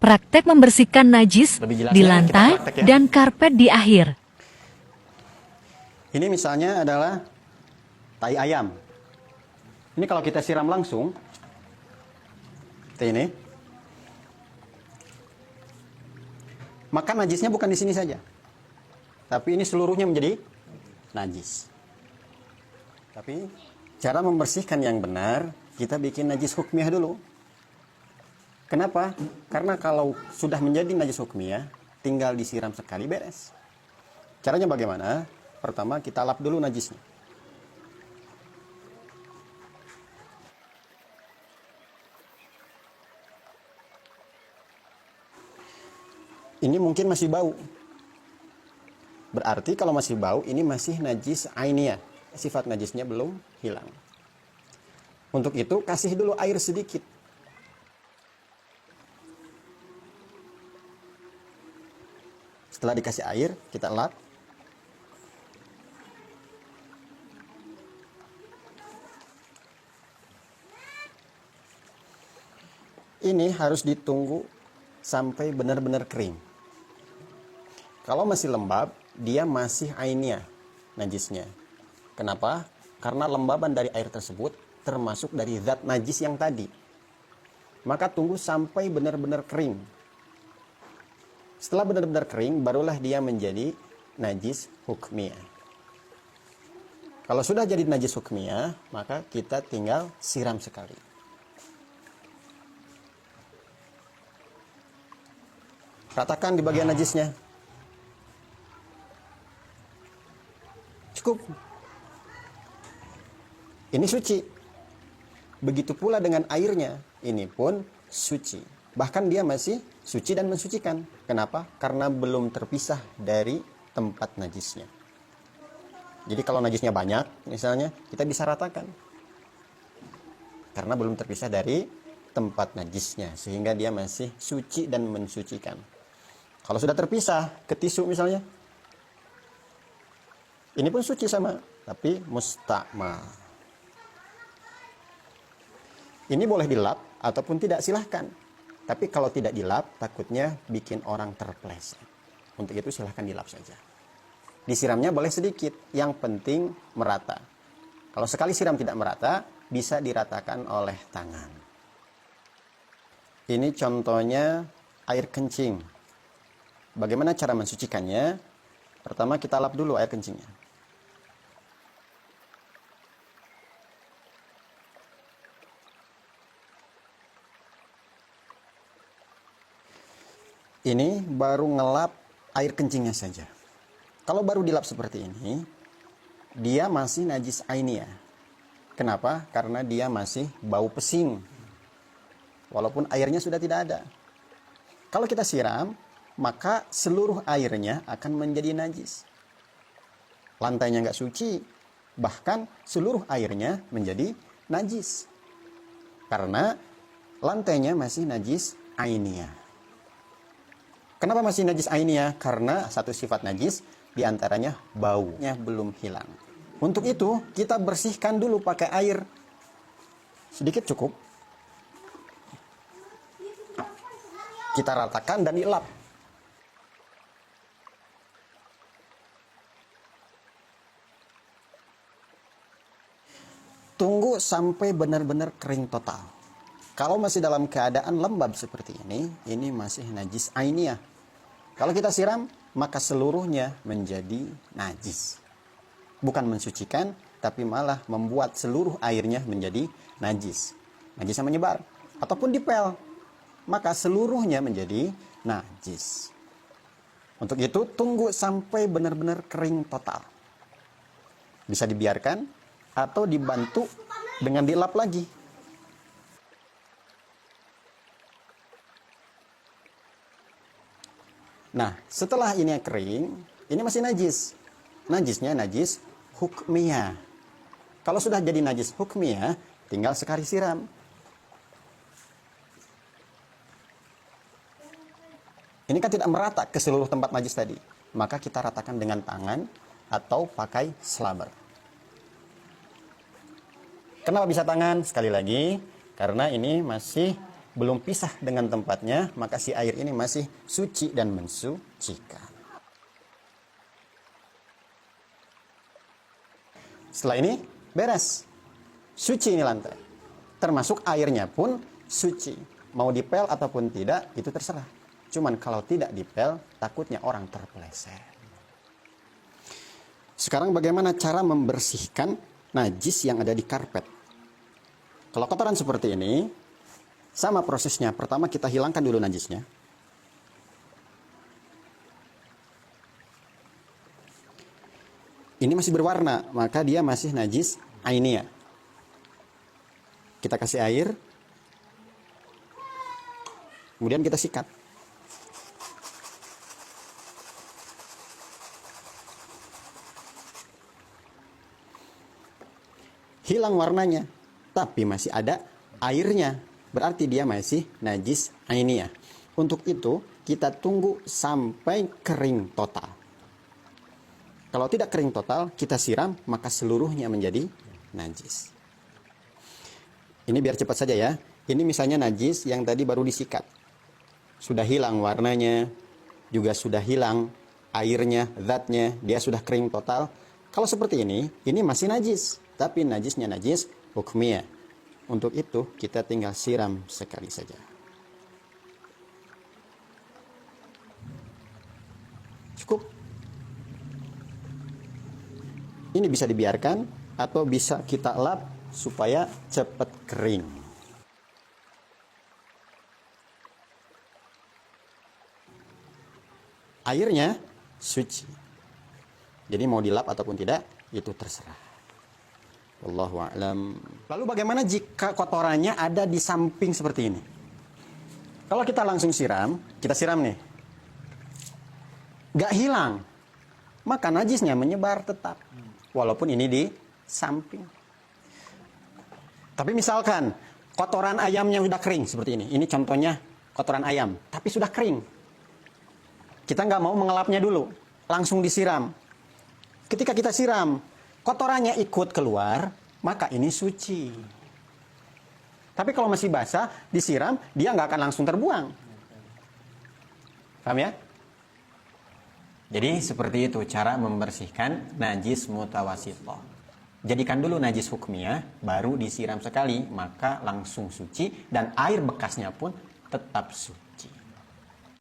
Praktek membersihkan najis Lebih jelasnya di kita lantai praktek ya. dan karpet di akhir. Ini misalnya adalah tai ayam. Ini kalau kita siram langsung, seperti ini, maka najisnya bukan di sini saja, tapi ini seluruhnya menjadi najis. Tapi cara membersihkan yang benar, kita bikin najis hukmiyah dulu. Kenapa? Karena kalau sudah menjadi najis hukmiyah, tinggal disiram sekali beres. Caranya bagaimana? Pertama kita lap dulu najisnya. Ini mungkin masih bau. Berarti kalau masih bau, ini masih najis ainiyah. Sifat najisnya belum hilang. Untuk itu, kasih dulu air sedikit. Setelah dikasih air, kita lap. Ini harus ditunggu sampai benar-benar kering. Kalau masih lembab, dia masih ainiyah najisnya. Kenapa? Karena lembaban dari air tersebut termasuk dari zat najis yang tadi. Maka tunggu sampai benar-benar kering. Setelah benar-benar kering, barulah dia menjadi najis hukmiyah. Kalau sudah jadi najis hukmiyah, maka kita tinggal siram sekali. Ratakan di bagian najisnya. Cukup. Ini suci. Begitu pula dengan airnya. Ini pun suci. Bahkan dia masih suci dan mensucikan. Kenapa? Karena belum terpisah dari tempat najisnya. Jadi kalau najisnya banyak, misalnya, kita bisa ratakan. Karena belum terpisah dari tempat najisnya. Sehingga dia masih suci dan mensucikan. Kalau sudah terpisah ke tisu misalnya, ini pun suci sama, tapi mustakmal. Ini boleh dilap ataupun tidak, silahkan. Tapi kalau tidak dilap, takutnya bikin orang terpleset. Untuk itu silahkan dilap saja. Disiramnya boleh sedikit, yang penting merata. Kalau sekali siram tidak merata, bisa diratakan oleh tangan. Ini contohnya air kencing. Bagaimana cara mensucikannya? Pertama kita lap dulu air kencingnya. Ini baru ngelap air kencingnya saja. Kalau baru dilap seperti ini, dia masih najis ainiyah. Kenapa? Karena dia masih bau pesing. Walaupun airnya sudah tidak ada. Kalau kita siram, maka seluruh airnya akan menjadi najis. Lantainya nggak suci, bahkan seluruh airnya menjadi najis. Karena lantainya masih najis ainiyah. Kenapa masih najis ainiyah? Karena satu sifat najis, diantaranya baunya belum hilang. Untuk itu, kita bersihkan dulu pakai air. Sedikit cukup. Kita ratakan dan dilap. Tunggu sampai benar-benar kering total. Kalau masih dalam keadaan lembab seperti ini masih najis ainiyah. Kalau kita siram, maka seluruhnya menjadi najis. Bukan mensucikan, tapi malah membuat seluruh airnya menjadi najis. Najisnya menyebar. Ataupun dipel, maka seluruhnya menjadi najis. Untuk itu, tunggu sampai benar-benar kering total. Bisa dibiarkan atau dibantu dengan dilap lagi. Nah, setelah ini kering, ini masih najis. Najisnya najis hukmiyah. Kalau sudah jadi najis hukmiyah, tinggal sekali siram. Ini kan tidak merata ke seluruh tempat najis tadi. Maka kita ratakan dengan tangan atau pakai slaber. Kenapa bisa tangan? Sekali lagi, karena ini masih belum pisah dengan tempatnya, maka si air ini masih suci dan mensucikan. Setelah ini beres, suci ini lantai, termasuk airnya pun suci. Mau dipel ataupun tidak itu terserah. Cuman kalau tidak dipel, takutnya orang terpeleset. Sekarang bagaimana cara membersihkan najis yang ada di karpet? Kalau kotoran seperti ini, sama prosesnya. Pertama kita hilangkan dulu najisnya. Ini masih berwarna, maka dia masih najis ainiyah. Kita kasih air, kemudian kita sikat. Hilang warnanya, tapi masih ada airnya. Berarti dia masih najis ainiyah. Untuk itu, kita tunggu sampai kering total. Kalau tidak kering total, kita siram, maka seluruhnya menjadi najis. Ini biar cepat saja ya. Ini misalnya najis yang tadi baru disikat. Sudah hilang warnanya, juga sudah hilang airnya, zatnya, dia sudah kering total. Kalau seperti ini masih najis. Tapi najisnya najis hukmiyah. Untuk itu, kita tinggal siram sekali saja. Cukup. Ini bisa dibiarkan atau bisa kita lap supaya cepat kering. Airnya suci. Jadi mau dilap ataupun tidak, itu terserah. Wallahu a'lam. Lalu bagaimana jika kotorannya ada di samping seperti ini? Kalau kita langsung siram, kita siram nih. Gak hilang. Maka najisnya menyebar tetap. Walaupun ini di samping. Tapi misalkan kotoran ayamnya sudah kering seperti ini. Ini contohnya kotoran ayam, tapi sudah kering. Kita nggak mau mengelapnya dulu, langsung disiram. Ketika kita siram, kotorannya ikut keluar, maka ini suci. Tapi kalau masih basah, disiram, dia nggak akan langsung terbuang. Paham ya? Jadi seperti itu cara membersihkan najis mutawasithah. Jadikan dulu najis hukmiyah, baru disiram sekali, maka langsung suci dan air bekasnya pun tetap suci.